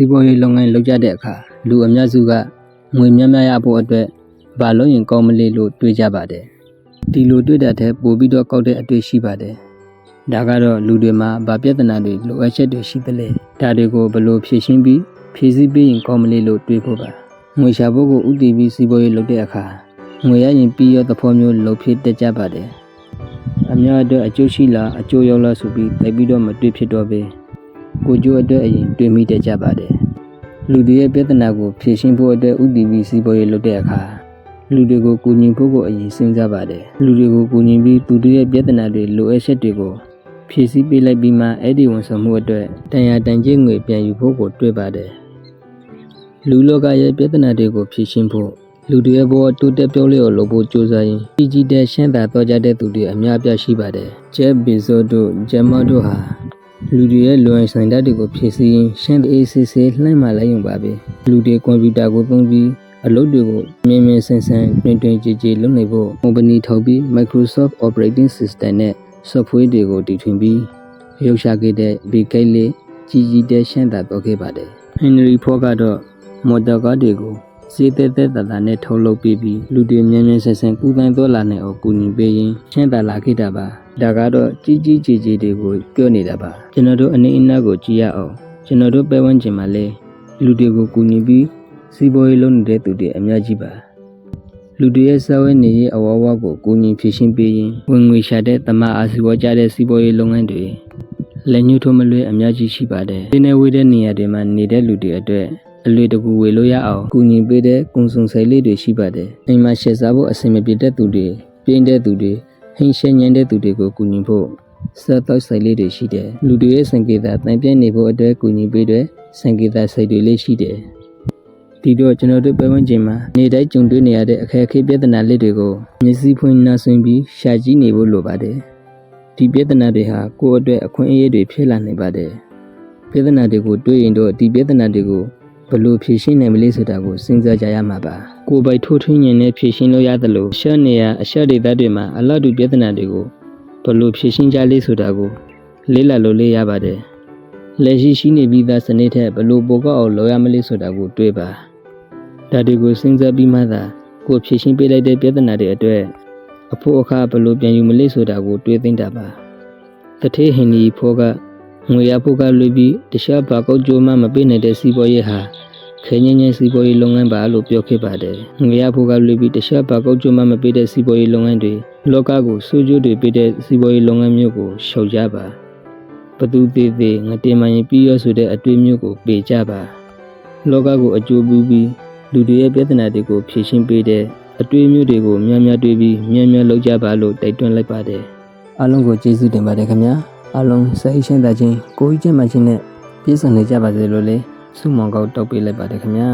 စီးပွားရေးလုပ်ငန်းလုပ်ကြတဲ့အခါလူအများစုကငွေများများရဖို့အတွက်ဘာလို့ရင်ကောင်းမလဲလို့တွေးကြပါတယ်ဒီလိုတွေးတဲ့တဲ့ပို့ပြီးတော့ကောက်တဲ့အတွေ့ရှိပါတယ်ဒါကတော့လူတွေမှာဗာပြဿနာတွေလိုအပ်ချက်တွေရှိသလဲဒါတွေကိုဘယ်လိုဖြေရှင်းပြီးဖြည့်ဆည်းပေးရင်ကောင်းမလဲလို့တွေးဖို့ပါငွေရှာဖို့ကိုဥတည်ပြီးစီးပွားရေးလုပ်တဲ့အခါငွေရရင်ပြီးရောသဘောမျိုးလုပ်ဖြစ်တတ်ကြပါတယ်အများအတွက်အကျိုးရှိလားအကျိုးရောက်လားဆိုပြီးတိုက်ပြီးတော့မတွေးဖြစ်တော့ပဲကိုကျိုးအတွက်အရင်တွေးမိတတ်ကြပါတယ်လူတွေရဲ့ပြဿနာကိုဖြေရှင်းဖို့အတွက်ဥတည်ပြီးစီးပွားရေးလုပ်တဲ့အခါလူတွေကိုကူညီဖို့ကိုအရင်စဉ်းစားပါတယ်လူတွေကိုကူညီပြီးသူတို့ရဲ့ပြဿနာတွေလိုအပ်ချက်တွေကိုဖြည့်ဆည်းပေးလိုက်ပြီးမှအဲ့ဒီဝန်ဆောင်မှုအတွက်တန်ရာတန်ကြေးငွေပြန်ယူဖို့ကိုတွေးပါတယ်လူလောကရဲ့ပြဿနာတွေကိုဖြေရှင်းဖို့လူတွေရဲ့ဘဝတိုးတက်ပြောင်းလဲအောင်လုပ်ဖို့ကြိုးစားရင်ကြီးတဲ့ရှင်းသာတော့ကြတဲ့သူတွေအများအပြားရှိပါတယ်ဂျက်ဘီဇိုတို့ဂျမ်မာတို့ဟာလူတွေရဲ့လွန်ဆိုင်တတ်တွေကိုဖြည့်ဆည်းရင်ရှင်းအေးဆေးဆေးလှမ်းမှလိုက်ရုံပါပဲလူတွေကွန်ပျူတာကိုသုံးပြီးအလုပ်တွေကိုမြင်မြင်ဆန်းဆန်းတွင်တွင်ကြည်ကြည်လုပ်နိုင်ဖို့ company ထောက်ပြီး Microsoft Operating System နဲ့ software တွေကိုတည်ထွင်ပြီးရုပ်ရှာခဲ့တဲ့ Bill Gates လေးကြီးတဲ့ရှင်းသာတော့ခဲ့ပါတယ် Henry Ford ကတော့မော်တော်ကားတွေကိုစီးတဲ့တာနဲ့ထုတ်လုပ်ပြီးလူတွေမြင်မြင်ဆန်းဆန်းကူးသန်းသွားလာနိုင်အောင်ကူညီပေးရင်ရှင်းသာလာခဲ့တာပါဒါကတော့ကြီးကြည်တွေကိုပြောနေတာပါကျွန်တော်တို့အနေအနာကိုကြည့်ရအောင်ကျွန်တော်တို့ပဲဝန်းကျင်မှာလဲလူတွေကိုကူညီပြီးစီးပွားရေးလုပ်နေတဲ့သူတွေအများကြီးပါလူတွေရဲ့စာဝတ်နေရေးအဝဝကိုကူညီဖြည့်ရှင်းပေးရင်ဝင်ငွေရှာတဲ့တမအားစီးပွားကြတဲ့စီးပွားရေးလုပ်ငန်းတွေလက်ညှိုးထိုးမလွဲအများကြီးရှိပါတယ်ဒီနေ့ဝေးတဲ့နေရာတွေမှာနေတဲ့လူတွေအတွက်အလွေတကူဝေလို့ရအောင်ကူညီပေးတဲ့ကုံစုံဆိုင်လေးတွေရှိပါတယ်အိမ်မှာရှယ်စားဖို့အဆင်မပြေတဲ့သူတွေပြင်းတဲ့သူတွေဟင်းရှင်းညံတဲ့သူတွေကိုကူညီဖို့ဆက်တော့ဆိုင်လေးတွေရှိတယ်လူတွေရဲ့စံကေတာတန်ပြည့်နေဖို့အတွက်ကူညီပေးတဲ့စံကေတာဆိုင်တွေလေးရှိတယ်ဒီတော့ကျွန်တော်တို့ပတ်ဝန်းကျင်မှာနေတိုင်းကြုံတွေ့နေရတဲ့အခက်အခဲပြဿနာလေးတွေကိုမျက်စိဖွင့်နှာဆွင့်ပြီးရှာကြည့်နေဖို့လိုပါတယ်ဒီပြဿနာတွေဟာကိုယ့်အတွက်အခွင့်အရေးတွေဖြစ်လာနိုင်ပါတယ်ပြဿနာတွေကိုတွေးရင်တော့ဒီပြဿနာတွေကိုဘလို့ဖြေရှင်းနိုင်မလဲဆိုတာကိုစဉ်းစားကြရမှာပါကိုယ်ပိုင်ထိုးထွင်းဉာဏ်နဲ့ဖြေရှင်းလို့ရတယ်လို့ရှေ့နေရအရှက်ဒေသတွေမှာအလားတူပြဿနာတွေကိုဘလို့ဖြေရှင်းကြလဲဆိုတာကိုလေ့လာလို့ရပါတယ်လက်ရှိနေပြီးသားစနစ်ထက်ဘလို့ပိုကောက်အောင်လုပ်ရမလဲဆိုတာကိုတွေးပါဒါတွေကိုစဉ်းစားပြီးမှသာကိုဖြေရှင်းပေးလိုက်တဲ့ပြဿနာတွေအတွက်အဖို့အခါဘလို့ပြန်ယူမလဲဆိုတာကိုတွေးသိမ့်တာပါတထေးဟင်ဒီဖောကငွေရဖို့ကလွေပြီးတခြားဘာကောက်ကြိုးမှမပေးနိုင်တဲ့စီးပွားရေးဟာခဲညင်းစီးပွားရေးလုပ်ငန်းပါလို့ပြောခဲ့ပါတယ်ငွေရဖို့ကလွေပြီးတခြားဘာကောက်ကြိုးမှမပေးတဲ့စီးပွားရေးလုပ်ငန်းတွေလောကကိုစိုးကျိုးတွေပေးတဲ့စီးပွားရေးလုပ်ငန်းမျိုးကိုရှောင်ကြပါဘသူသေးသေးငတင်မှရင်ပြီးရဆိုတဲ့အတွေ့အမျိုးကိုပေးကြပါလောကကိုအကျိုးပြုပြီးလူတွေရဲ့ပြဿနာတွေကိုဖြေရှင်းပေးတဲ့အတွေ့အမျိုးတွေကိုများများတွေးပြီးများများလုပ်ကြပါလို့တိုက်တွန်းလိုက်ပါတယ်အားလုံးကိုကျေးဇူးတင်ပါတယ်ခင်ဗျာအားလုံးစိတ်ရှင်းတာချင်းကိုယ်ကြီးကျမှချင်းနဲ့ပြည့်စုံနေကြပါစေလို့လည်းဆုမွန်ကောက်တောက်ပေးလိုက်ပါတယ်ခင်ဗျာ